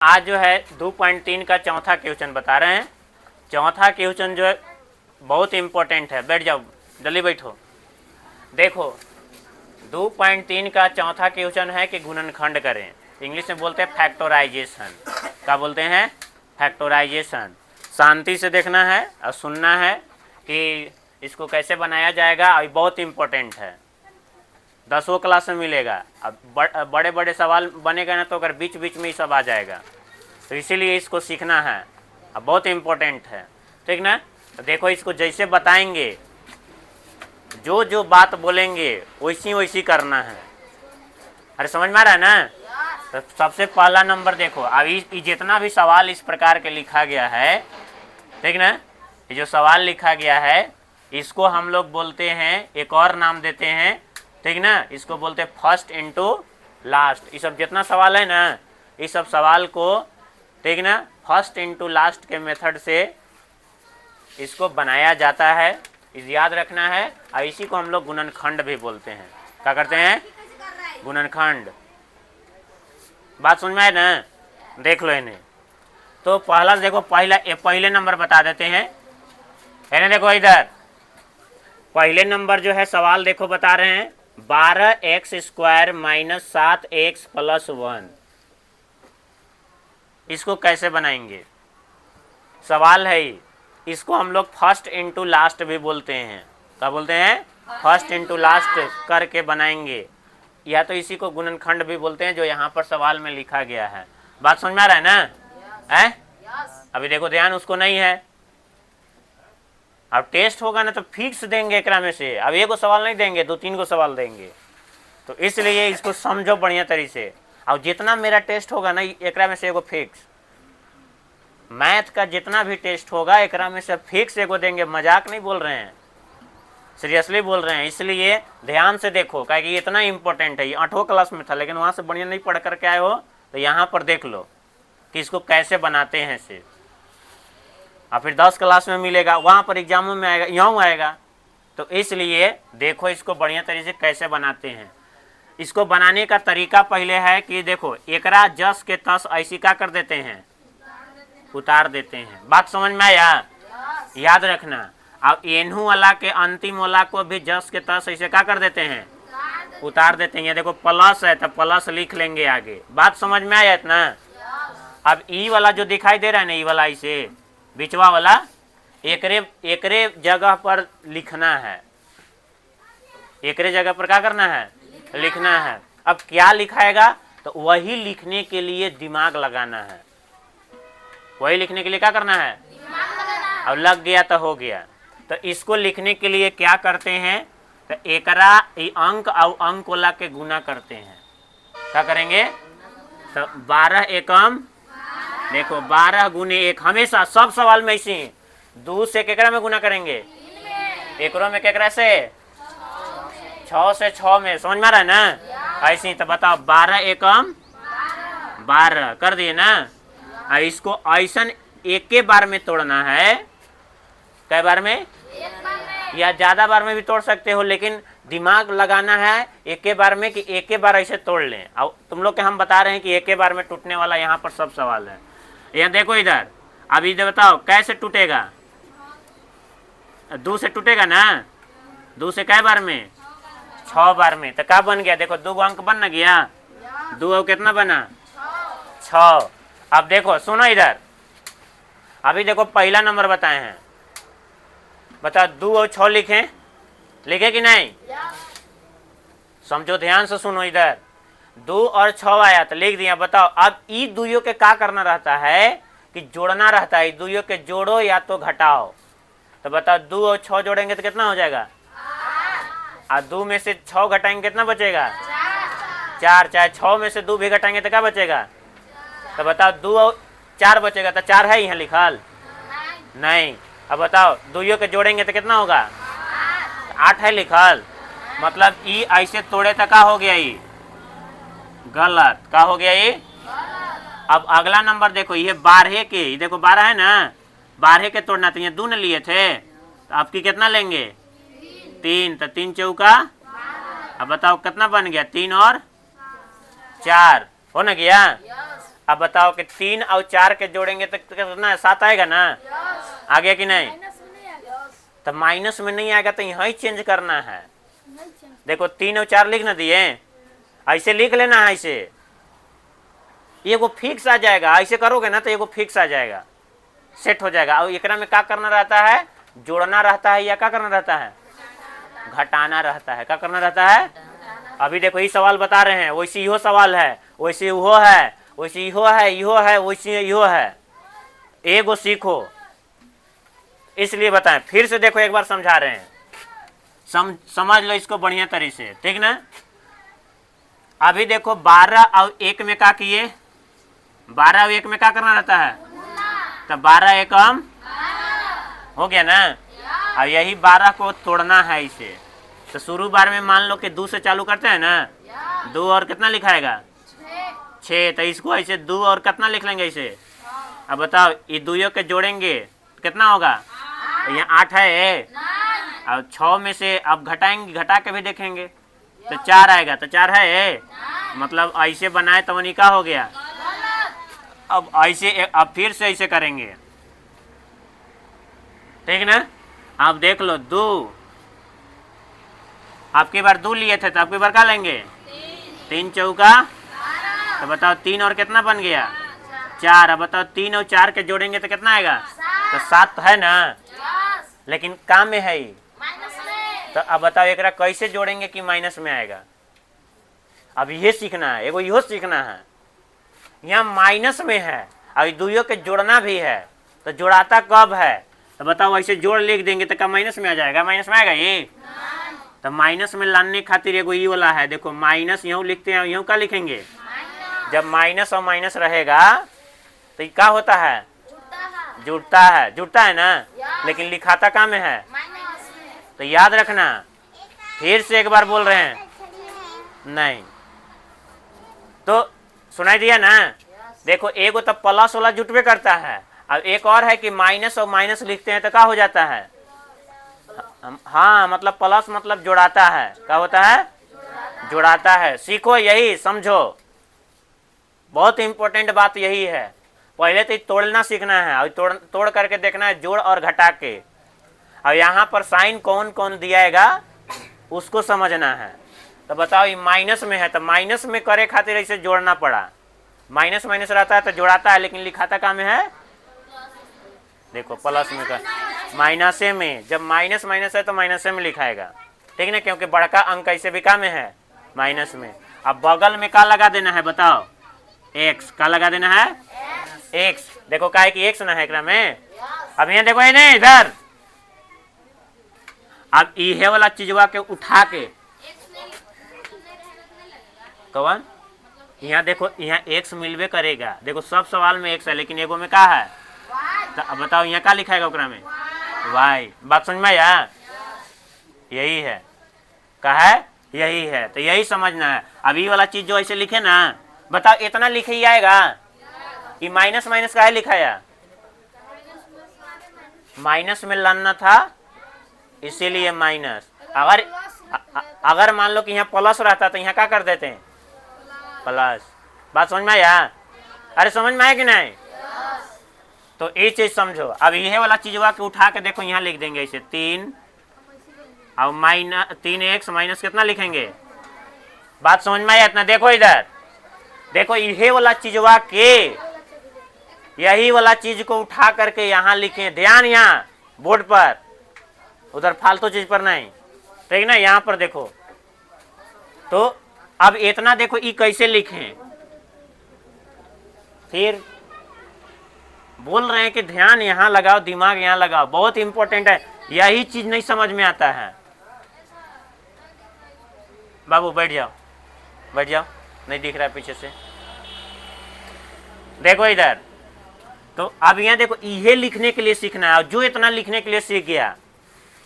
आज जो है 2.3 का चौथा क्वेश्चन बता रहे हैं। चौथा क्वेश्चन जो है बहुत इम्पोर्टेंट है। बैठ जाओ, जल्दी बैठो। देखो 2.3 का चौथा क्वेश्चन है कि गुणनखंड करें। इंग्लिश में बोलते हैं फैक्टराइजेशन। क्या बोलते हैं? फैक्टराइजेशन। शांति से देखना है और सुनना है कि इसको कैसे बनाया जाएगा। और बहुत इम्पोर्टेंट है, 10वीं क्लास में मिलेगा। अब बड़े बड़े सवाल बनेगा ना तो अगर बीच बीच में ही सब आ जाएगा, तो इसीलिए इसको सीखना है। अब बहुत इम्पोर्टेंट है, ठीक ना। तो देखो इसको जैसे बताएंगे, जो जो बात बोलेंगे वैसी वैसी करना है। अरे समझ में आ रहा है ना। तो सबसे पहला नंबर देखो, अब जितना भी सवाल इस प्रकार के लिखा गया है, ठीक ना, ये जो सवाल लिखा गया है इसको हम लोग बोलते हैं, एक और नाम देते हैं, ठीक ना, इसको बोलते हैं फर्स्ट इनटू लास्ट। ये सब जितना सवाल है ना, इस सब सवाल को, ठीक ना, फर्स्ट इनटू लास्ट के मेथड से इसको बनाया जाता है। इस याद रखना है। और इसी को हम लोग गुणनखंड भी बोलते हैं। क्या करते हैं? गुणनखंड। बात समझ में आए ना? देख लो इन्हें। तो पहला देखो, पहले नंबर बता देते हैं। है ना, देखो इधर पहले नंबर जो है सवाल देखो बता रहे हैं 12x² - 7x + 1। इसको कैसे बनाएंगे? सवाल है ही। इसको हम लोग फर्स्ट इनटू लास्ट भी बोलते हैं। क्या बोलते हैं? फर्स्ट इनटू लास्ट करके बनाएंगे, या तो इसी को गुणनखंड भी बोलते हैं, जो यहाँ पर सवाल में लिखा गया है। बात समझ में आ रहा है ना? है? अभी देखो ध्यान, उसको नहीं है। अब टेस्ट होगा ना तो फिक्स देंगे एकरा में से। अब एक को सवाल नहीं देंगे, 2-3 को सवाल देंगे। तो इसलिए इसको समझो बढ़िया तरीके से। और जितना मेरा टेस्ट होगा ना, एकरा में से एगो फिक्स। मैथ का जितना भी टेस्ट होगा एकरा में से फिक्स एगो देंगे। मजाक नहीं बोल रहे हैं, सीरियसली बोल रहे हैं। इसलिए ध्यान से देखो, क्या कि इतना इंपॉर्टेंट है। ये 8वीं क्लास में था, लेकिन वहाँ से बढ़िया नहीं पढ़ करके आए हो, तो यहाँ पर देख लो कि इसको कैसे बनाते हैं से। और फिर 10 क्लास में मिलेगा, वहाँ पर एग्जामों में आएगा, यूँ आएगा। तो इसलिए देखो इसको बढ़िया तरीके से कैसे बनाते हैं। इसको बनाने का तरीका पहले है कि देखो, एकरा जस के तस ऐसी क्या कर देते हैं? उतार देते हैं। बात समझ में आया? याद रखना। अब एनहू वाला के अंतिम वाला को भी जस के तस ऐसे क्या कर देते हैं? उतार देते हैं। देखो प्लस है तो प्लस लिख लेंगे आगे। बात समझ में आया इतना? अब ई वाला जो दिखाई दे रहा है ना, ई वाला ऐसे बिचवा वाला, एकरे जगह पर लिखना है। एकरे जगह पर क्या करना है? लिखना है। अब क्या लिखाएगा? तो वही लिखने के लिए दिमाग लगाना है। वही लिखने के लिए क्या करना है? अब लग गया तो हो गया। तो इसको लिखने के लिए क्या करते हैं? तो एकरा अंक और अंक वाला के गुना करते हैं। क्या करेंगे? तो 12 एकम, देखो 12 गुने 1, हमेशा सब सवाल में ऐसे 2 से केकरा में गुना करेंगे? एकरो में केकरा से? 6 से 6 में। समझ में आ रहा है ना? ऐसे तो बताओ 12 एकम 12 कर दिए ना। और इसको ऐसा एक के बार में तोड़ना है। कई बार में? या ज्यादा बार में भी तोड़ सकते हो, लेकिन दिमाग लगाना है एक के बार में कि एक के बार ऐसे तोड़ लें। अब तुम लोग के हम बता रहे हैं कि एक के बार में टूटने वाला यहाँ पर सब सवाल है। यहाँ देखो इधर, अब इधर बताओ कैसे टूटेगा? 2 से टूटेगा ना। 2 से कई बार में? 6 बार में। तो क्या बन गया? देखो 2 अंक बन न गया। 2 कितना बना? 6। अब देखो सुनो इधर, अभी देखो पहला नंबर बताए हैं। बताओ 2 और 6 लिखे कि नहीं? समझो, ध्यान से सुनो इधर। 2 और 6 आया तो लिख दिया। बताओ अब ई दुइयों के क्या करना रहता है कि जोड़ना रहता है। दुइयों के जोड़ो या तो घटाओ। तो बताओ 2 और 6 जोड़ेंगे तो कितना हो जाएगा? और 2 में से 6 घटाएंगे कितना बचेगा? 4। चाहे 6 में से 2 भी घटाएंगे तो क्या बचेगा? तो बताओ 2 और 4 बचेगा। तो 4 है यहाँ लिखल? नहीं। अब बताओ दुइयों के जोड़ेंगे तो कितना होगा? 8 है लिखल। मतलब ई ऐसे तोड़े तो क्या हो गया? ई गलत। क्या हो गया? ये अब अगला नंबर देखो, ये 12 के, देखो 12 है ना, 12 के तोड़ना तो ये 2 न लिए थे, तो आपकी कितना लेंगे? 3। तो 3 चौका, अब बताओ कितना बन गया? 3 और 4 हो न गया। अब बताओ कि 3 और 4 के जोड़ेंगे तो कितना 7 आएगा ना? आ गया कि नहीं? तो माइनस में नहीं आएगा तो यहाँ ही चेंज करना है। देखो 3 और 4 लिख ना दिए, ऐसे लिख लेना है, ऐसे ये वो फिक्स आ जाएगा। ऐसे करोगे ना तो ये वो फिक्स आ जाएगा, सेट हो जाएगा। और एकरा में क्या करना रहता है? जोड़ना रहता है या क्या करना रहता है? घटाना रहता है। क्या करना रहता है? अभी देखो ये सवाल बता रहे हैं, वैसे इहो सवाल है, वैसे वो है, वैसे इहो है, इहो है, वैसे इहो है। एगो सीखो, इसलिए बताएं। फिर से देखो एक बार समझा रहे हैं, समझ लो इसको बढ़िया तरीके से, ठीक ना? अभी देखो 12 और 1 में क्या किए? 12 और 1 में क्या करना रहता है? तो 12 एकम हो गया ना। और यही 12 को तोड़ना है इसे। तो शुरू बार में मान लो कि 2 से चालू करते हैं ना, 2 और कितना लिखाएगा? 6। तो इसको ऐसे 2 और कितना लिख लेंगे इसे? अब बताओ ये दुइयों के जोड़ेंगे तो कितना होगा? तो यहाँ 8 है, और 6 में से अब घटाएंगे, घटा के भी देखेंगे तो 4 आएगा। तो 4 है, मतलब ऐसे बनाए तो वही का हो गया। अब ऐसे, अब फिर से ऐसे करेंगे, ठीक ना? आप देख लो 2, आपकी बार 2 लिए थे तो आपकी बार क्या लेंगे? 3 चौका, तो बताओ 3 और कितना बन गया? 4। अब बताओ 3 और 4 के जोड़ेंगे तो कितना आएगा? तो 7 है ना, लेकिन काम में है ही। तो अब बताओ एकरा कैसे जोड़ेंगे कि माइनस में आएगा? अब ये सीखना है, एगो इहो सीखना है। यहाँ माइनस में है और दुइयों के जोड़ना भी है, तो जोड़ाता कब है? तो बताओ ऐसे जोड़ लिख देंगे तो क्या माइनस में आ जाएगा? माइनस में आएगा ये? तो माइनस में लाने खातिर एगो ये वाला है, देखो माइनस यूँ लिखते हैं, यूँ क्या लिखेंगे? जब माइनस और माइनस रहेगा तो क्या होता है? जुड़ता है, जुड़ता है ना, लेकिन लिखाता कहाँ में है? तो याद रखना। फिर से एक बार बोल रहे हैं, नहीं तो सुनाई दिया ना? देखो एगो तो प्लस वाला जुटवे करता है, अब एक और है कि माइनस और माइनस लिखते हैं तो क्या हो जाता है? हाँ, मतलब प्लस मतलब जोड़ाता है। क्या होता है? जोड़ाता है। सीखो, यही समझो, बहुत इंपॉर्टेंट बात यही है। पहले तो तोड़ना सीखना है और तोड़ करके देखना है जोड़ और घटा के। और यहाँ पर साइन कौन कौन दियाएगा उसको समझना है। तो बताओ ये माइनस में है तो माइनस में करे खातिर ऐसे जोड़ना पड़ा। माइनस माइनस रहता है तो जोड़ाता है, लेकिन लिखाता कहाँ में है? देखो प्लस में का माइनसे में, जब माइनस माइनस है तो माइनसे में लिखाएगा, ठीक ना? क्योंकि बड़का अंक ऐसे भी कहाँ में है? माइनस में। अब बगल में क्या लगा देना है? बताओ एक्स। क्या लगा देना है? एक्स। देखो क्या है कि एक्स ना है एकरा में। अब यहाँ देखो, ये नहीं इधर, अब ये वाला चीजवा के उठा के कौन यहाँ देखो, यहाँ एक्स मिलवे करेगा। देखो सब सवाल में एक्स है, लेकिन एगो में क्या है? तो अब बताओ यहाँ क्या लिखाएगा ओकरा में? वाई। बात समझ में आया? यही है, क्या है? यही है। तो यही समझना है। अब ये वाला चीज जो ऐसे लिखे ना, बताओ इतना लिखे ही आएगा? ये माइनस माइनस का है लिखाया? माइनस में लाना था इसीलिए माइनस। अगर मान लो कि यहाँ प्लस रहता तो यहाँ क्या कर देते हैं? प्लस। बात समझ में आया? अरे समझ में आया कि नहीं? तो ये चीज समझो। अब यह वाला चीज के उठा के देखो यहाँ लिख देंगे इसे 3 और माइनस 3x माइनस कितना लिखेंगे? बात समझ में आया इतना? देखो इधर, देखो यही वाला चीजवा के, यही वाला चीज को उठा करके यहाँ लिखे। ध्यान यहाँ बोर्ड पर, उधर फालतू चीज पर नहीं, ठीक ना? यहाँ पर देखो। तो अब इतना देखो ये कैसे लिखें। फिर बोल रहे हैं कि ध्यान यहाँ लगाओ, दिमाग यहाँ लगाओ, बहुत इंपॉर्टेंट है। यही चीज नहीं समझ में आता है। बाबू बैठ जाओ, बैठ जाओ, नहीं दिख रहा है पीछे से। देखो इधर, तो अब यहाँ देखो ये लिखने के लिए सीखना है, जो इतना लिखने के लिए सीख गया,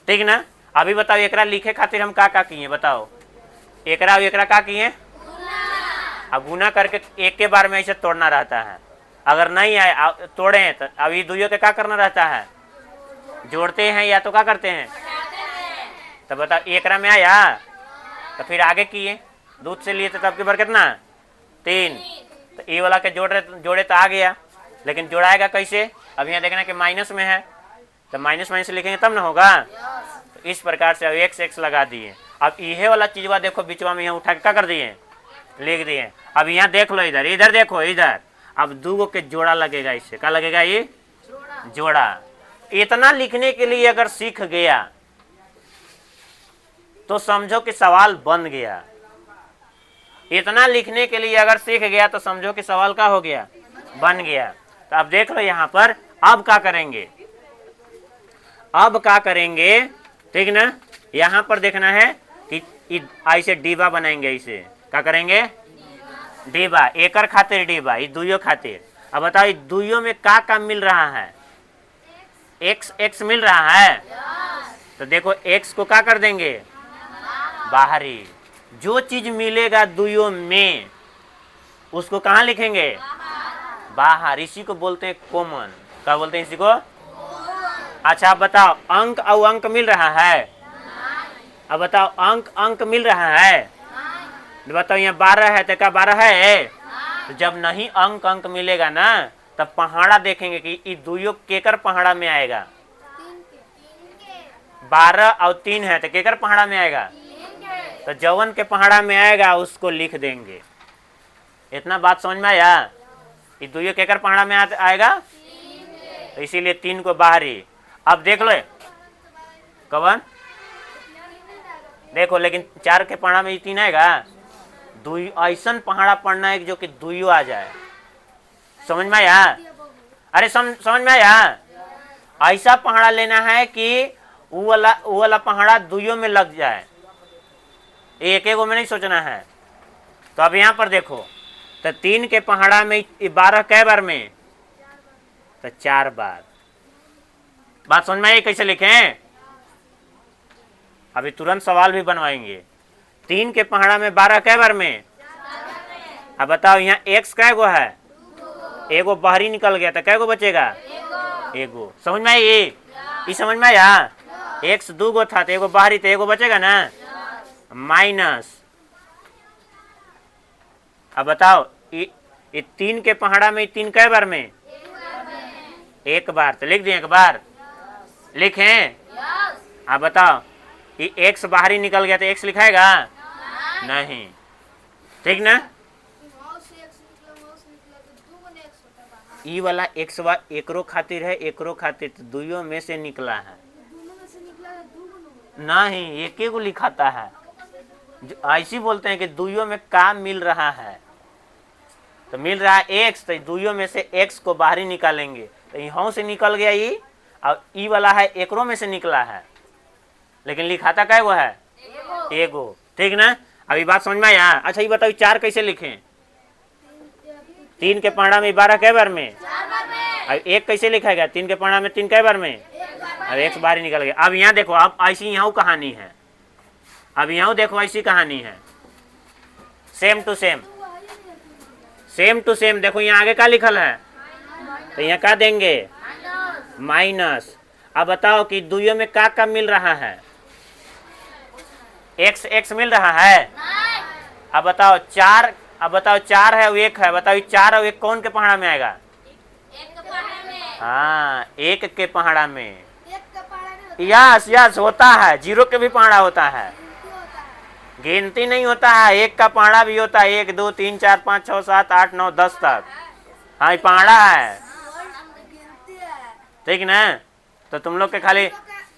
ठीक ना? अभी बताओ एकरा लिखे खातिर हम क्या किए? बताओ एकरा और एकरा क्या किए? अब गुना करके एक के बार में ऐसे तोड़ना रहता है। अगर नहीं आए तोड़े तो अब ये दुइयों के क्या करना रहता है? जोड़ते हैं या तो क्या करते हैं? तो बताओ एकरा में आया तो फिर आगे किए, दूध से लिए तो तब के बार कितना? 3। तो ए वाला के जोड़े तो आ गया, लेकिन जोड़ाएगा कैसे? अब यहाँ देखना कि माइनस में है, तो माइनस माइनस लिखेंगे तब ना होगा। तो इस प्रकार से अब एक्स एक्स लगा दिए। अब ये वाला चीजवा देखो बीचवा में यहाँ उठा के क्या कर दिए, लिख दिए। अब यहाँ देख लो, इधर इधर देखो, इधर अब दूगो के जोड़ा लगेगा, इससे क्या लगेगा? ये जोड़ा। इतना लिखने के लिए अगर सीख गया तो समझो कि सवाल बन गया। इतना लिखने के लिए अगर सीख गया तो समझो कि सवाल का हो गया, बन गया। तो अब देख लो यहाँ पर, अब क्या करेंगे, अब क्या करेंगे, ठीक ना? यहाँ पर देखना है कि ऐसे डिब्बा बनाएंगे, इसे क्या करेंगे? डिब्बा, एकर खातिर डिब्बा, ये दुइयों खातिर। अब बताओ ये दुइयों में का मिल रहा है? एक्स एक्स मिल रहा है। तो देखो एक्स को क्या कर देंगे? बाहरी। जो चीज मिलेगा दुइयों में उसको कहाँ लिखेंगे? बाहर। इसी को बोलते हैं कॉमन। क्या बोलते हैं इसी को? अच्छा अब बताओ, अंक और अंक मिल रहा है? अब बताओ, अंक अंक मिल रहा है? बताओ यहाँ 12 है तो क्या 12 है? तो जब नहीं अंक अंक मिलेगा ना, तब पहाड़ा देखेंगे कि ये दुइयों केकर पहाड़ा में आएगा? 12 और 3 है तो केकर पहाड़ा में आएगा? तो जवन के पहाड़ा में आएगा उसको लिख देंगे। इतना बात समझ में आया? ये दुइयों केकर पहाड़ा में आएगा, तो इसीलिए 3 को बाहरी। अब देख लो कवन, देखो लेकिन 4 के पहाड़ा में ये 3 आएगा। दुई ऐसा पहाड़ा पढ़ना है जो कि दुइयों आ जाए। समझ में आया? अरे समझ में आया? ऐसा पहाड़ा लेना है कि वो वाला पहाड़ा दुइयों में लग जाए, एक एक में नहीं सोचना है। तो अब यहाँ पर देखो, तो 3 के पहाड़ा में 12 कै बार में? तो 4 बार। बात समझ में आई कैसे लिखें? अभी तुरंत सवाल भी बनवाएंगे। 3 के पहाड़ा में 12 कै बार में? अब बताओ यहाँ एक्स कै गो है? एगो बाहरी निकल गया, तो कै गो बचेगा? एगो। समझ में आई? ये समझ में आया? एक्स 2 गो था तो एगो बाहरी, तो एगो बचेगा ना, माइनस। अब बताओ ये 3 के पहाड़ा में 3 कै बार में? 1 बार। तो लिख दिए 1 बार, लिखें? अब बताओ ये एक्स बाहरी निकल गया तो एक्स लिखाएगा? नहीं, ठीक ना? ई वाला एक्स एकरो खातिर है, एकरो खातिर, तो दुइयों में से निकला है। नहीं, एक ही को लिखाता है। ऐसी बोलते हैं कि दुइयों में का मिल रहा है, तो मिल रहा है एक्स, तो दुइयों में से एक्स को बाहरी निकालेंगे, तो यहाँ से निकल गया ई, और ई वाला है एकरो में से निकला है, लेकिन लिखाता क्या वो है? एगो। ठीक ना? अभी बात समझ में आया? अच्छा ये बताओ 4 कैसे लिखें? 3 के पहाड़ा में 12 कै बार में? अब 1 कैसे लिखाएगा? 3 के पहाड़ा में 3 कै बार में? अब एक्स बाहर निकल गया। अब यहाँ देखो, अब ऐसी यहाँ कहानी है। अब यहाँ देखो ऐसी कहानी है, same to same, same to same. देखो यहाँ आगे क्या लिखल है, तो यहाँ क्या देंगे? माइनस। अब बताओ कि दुइयों में का मिल रहा है? एक्स एक्स मिल रहा है। अब बताओ 4, अब बताओ 4 है और 1 है, बताओ 4 और 1 कौन के पहाड़ा में आएगा? हाँ, 1 के पहाड़ा में। यस यस होता है, 0 के भी पहाड़ा होता है, गिनती नहीं होता है, 1 का पहाड़ा भी होता है, 1 2 3 4 5 6 7 8 9 10 तक। हाँ ये पहाड़ा है, ठीक ना? तो तुम लोग के खाली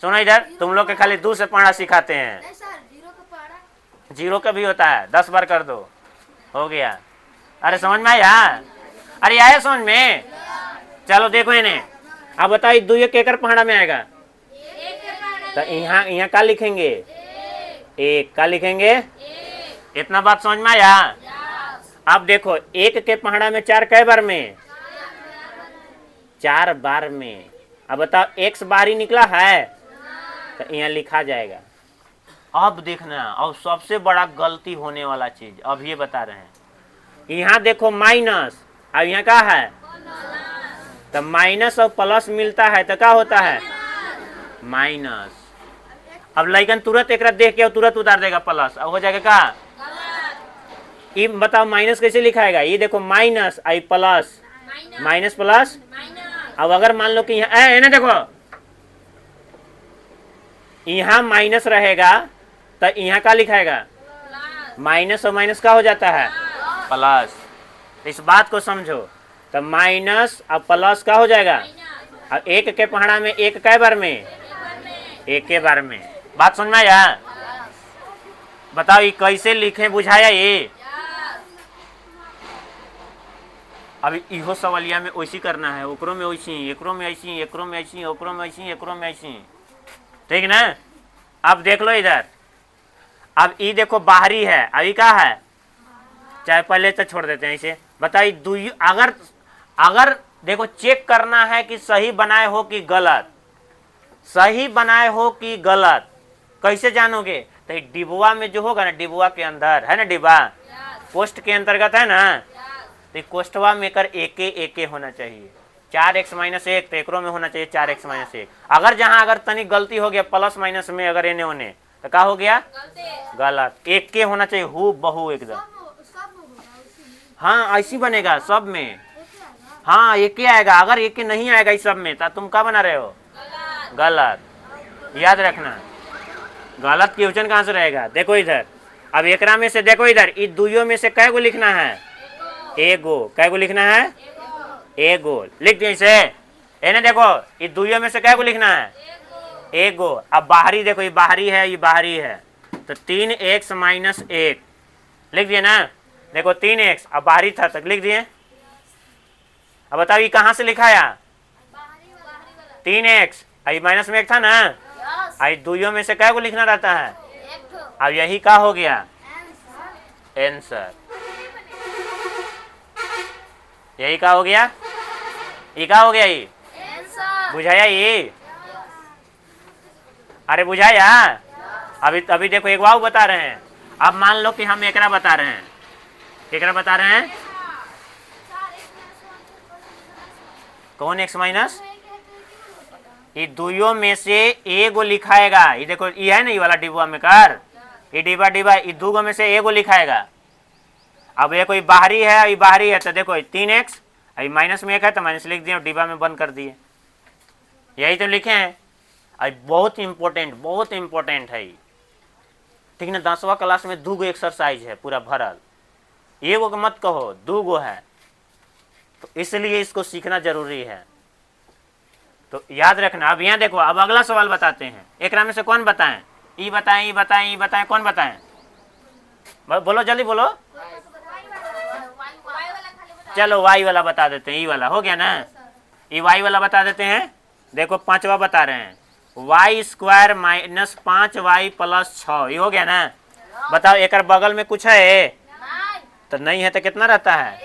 सुनो इधर, तुम लोग के खाली 2 से पहाड़ा सिखाते हैं। 0 का भी होता है, 10 बार कर दो, हो गया। अरे समझ में आया? अरे आया समझ में? चलो देखो इन्हें। अब बताओ दुइयों केकर पहाड़ा में आएगा? तो यहाँ क्या लिखेंगे? 1 का लिखेंगे। इतना बात समझ में आया? अब देखो 1 के पहाड़ा में 4 कै बार में? 4 बार में। अब बताओ एक्स बाहरी निकला है, तो यहाँ लिखा जाएगा। अब देखना, और सबसे बड़ा गलती होने वाला चीज अब ये बता रहे हैं, यहाँ देखो माइनस, अब यहाँ क्या है? तो माइनस और प्लस मिलता है तो क्या होता है? माइनस। अब लइकन तुरंत एक देख के तुरंत उतार देगा प्लस, अब हो जाएगा क्या? ई बताओ माइनस कैसे लिखाएगा, ये देखो माइनस आई प्लस माइनस प्लस। अब अगर मान लो कि यहाँ ना देखो यहाँ माइनस रहेगा तो यहाँ क्या लिखाएगा, माइनस और माइनस का हो जाता है प्लस। इस बात को समझो, तो माइनस और प्लस का हो जाएगा। अब एक के पहाड़ा में एक कै बार में, एक के बार में। बात समझ में आया? बताओ ये कैसे लिखे, बुझाया ये? अब इहो सवालिया में वैसी करना है, ओकरो में वैसी, एकरो में ऐसी, एकरो में ऐसी, ओकरो में ऐसी, एकरो में ऐसी, ठीक ना? अब देख लो इधर, अब ये देखो बाहरी है, अभी क्या है, चाहे पहले तो छोड़ देते हैं इसे। बताइए अगर अगर देखो चेक करना है कि सही बनाए हो कि गलत, सही बनाए हो कि गलत, कैसे जानोगे? तो डिबुआ में जो होगा ना, डिबुआ के अंदर है ना, डिब्बा कोष्ट के अंतर्गत है ना, तो कोष्टवा में कर एक होना चाहिए। 4x - 1 तो एकरो में होना चाहिए 4x - 1। अगर जहां अगर तनिक गलती हो गया प्लस माइनस में, अगर एने ओने, तो क्या हो गया, गलत। एक के होना चाहिए हु बहु एकदम। हाँ ऐसी बनेगा सब में, हाँ एक के आएगा। अगर एक के नहीं आएगा इस सब में तो तुम क्या बना रहे हो, गलत। याद रखना, गलत की वचन कहाँ से रहेगा? देखो इधर, अब एकरा में से देखो इधर, इस दुइयों में से कै गो लिखना है, एगो। कै गो लिखना है, एगो। लिख दिए इसे, एने देखो इस दुइयों में से कै गो लिखना है, एगो। अब बाहरी देखो, ये बाहरी है, ये बाहरी है, तो 3x - 1 लिख दिए ना। देखो 3x, अब बाहरी था तक लिख दिए। अब बताओ ये कहाँ से लिखाया, 3x, आई माइनस में एक था ना, आई दुइयों में से कै गो लिखना रहता है। अब यही का हो गया आंसर, यही का हो गया, ये का हो गया, ये बुझाया ये? अरे बुझाया? अभी देखो एक वाव बता रहे हैं। अब मान लो कि हम एकरा बता रहे हैं, एकरा बता रहे हैं, कौन x माइनस, ये दुइयों में से एगो लिखाएगा। ये देखो ये है ना, ये वाला डिब्बा में कर, ये डिब्बा ये दूगो में से एगो लिखाएगा। अब ये कोई बाहरी है, ये बाहरी है, तो देखो 3x, अभी माइनस में 1 है तो माइनस लिख दिए, डिब्बा में बंद कर दिए। यही तो लिखे हैं। अब बहुत इंपॉर्टेंट है ये, ठीक ना? 10वां क्लास में 2 गो एक्सरसाइज है पूरा भरल, एगो को मत कहो, 2 गो है, तो इसलिए इसको सीखना जरूरी है। तो याद रखना। अब यहाँ देखो, अब अगला सवाल बताते हैं। एकरा में से कौन बताएं, ई बताएं, ई बताएं, ई बताएं, कौन बताएं? बोलो जल्दी बोलो। चलो वाई वाला बता देते हैं, ई वाला हो गया ना, ई वाई वाला बता देते हैं। देखो 5वां बता रहे हैं, y² - 5y + 6, ये हो गया ना। बताओ एक बगल में कुछ है तो नहीं है, तो कितना रहता है,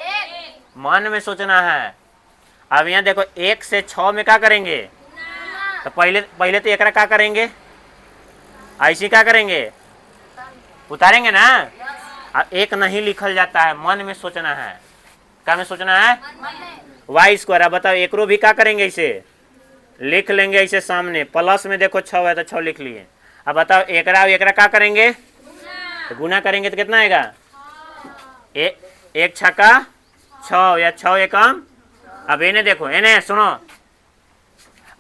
मन में सोचना है। अब यहाँ देखो 1 से 6 में क्या करेंगे, तो पहले तो एक क्या करेंगे, ऐसी क्या करेंगे, उतारेंगे ना। अब 1 नहीं लिखल जाता है, मन में सोचना है। क्या में सोचना है, y²। बताओ एकरो भी क्या करेंगे, इसे लिख लेंगे ऐसे सामने, प्लस में देखो 6 है तो 6 लिख लिए। अब बताओ एकरा क्या करेंगे, तो गुना करेंगे तो कितना आएगा, 1 छक्का 6 या 6 एकम। अब इन्हें देखो, इन्हें सुनो,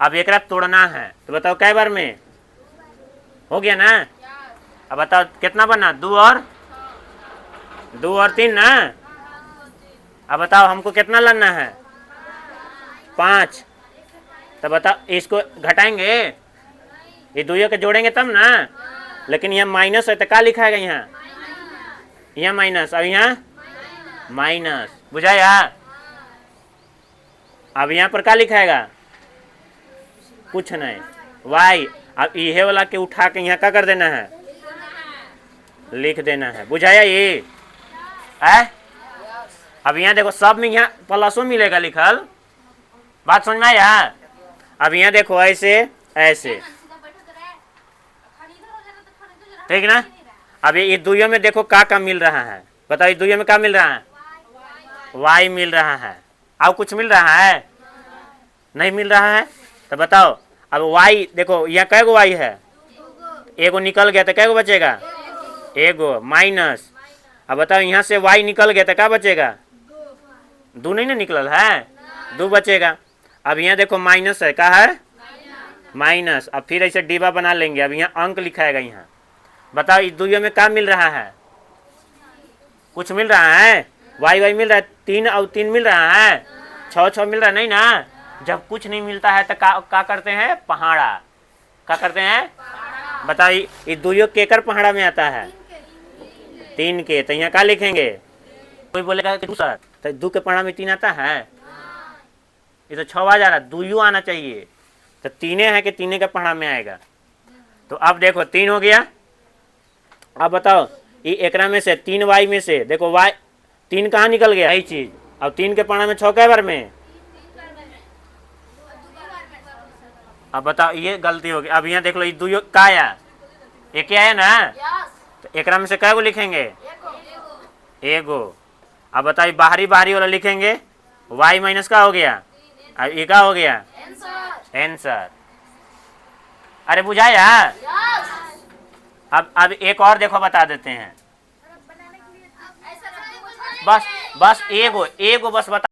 अब एकरा तोड़ना है, तो बताओ कै बार में हो गया ना। अब बताओ कितना बना, 2 और 3 ना। अब बताओ हमको कितना लाना है, 5। तो बताओ इसको घटाएंगे, ये दुइयों के जोड़ेंगे तब ना। लेकिन यहाँ माइनस है तो क्या लिखाएगा, यहाँ माइनस, अब यहाँ माइनस, बुझाया? अब यहाँ पर क्या लिखाएगा, कुछ नहीं, y। अब ये वाला के उठा के यहाँ क्या कर देना है, लिख देना है। बुझाया ये है? अब यहाँ देखो सब में यहाँ प्लसो मिलेगा लिखल, बात समझ में आया? अब यहाँ देखो ऐसे ऐसे, ठीक ना। अब ये दुइयों में देखो क्या मिल रहा है, बताओ ये दुइयों में क्या मिल रहा है, y मिल रहा है। अब कुछ मिल रहा है, नहीं मिल रहा है। तो बताओ अब y देखो, यहाँ कै गो y है, एगो निकल गया तो कै गो बचेगा, एगो माइनस। अब बताओ यहाँ से y निकल गया तो क्या बचेगा? 2 नहीं ना निकलल है, 2 बचेगा। अब यहाँ देखो माइनस है, क्या है? माइनस। अब फिर ऐसे डिब्बा बना लेंगे। अब यहाँ अंक लिखाएगा यहाँ। बताओ इस दुइयों में क्या मिल रहा है? कुछ मिल रहा है? वाई वाई मिल रहा है, 3 और 3 मिल रहा है, 6 मिल रहा है नहीं ना। जब कुछ नहीं मिलता है तो क्या करते हैं? पहाड़ा। क्या करते हैं? बताओ ये दुइयों केकर पहाड़ा में आता है? 3 के। तो यहाँ क्या लिखेंगे? कोई बोलेगा कि सर तो 2 के पहाड़ा में 3 आता है, ये तो 6 आ जा रहा, 2 आना चाहिए। तो 3 है कि 3 के पहाड़ा में आएगा। तो अब देखो 3 हो गया। अब बताओ ये एकरा में से 3y में से देखो y 3 कहाँ निकल गया? यही चीज। अब 3 के पहाड़ा में 6 कै बार में? अब बताओ ये गलती होगी। अब यहाँ देख लो ये 2 का आया, एक आया ना। तो एकरा में से कै गो लिखेंगे? एगो। अब बताइए बाहरी बाहरी वाला लिखेंगे, y माइनस का हो गया, अब ये का हो गया? आंसर। अरे बुझाया? अब एक और देखो बता देते हैं। बस एगो बस बता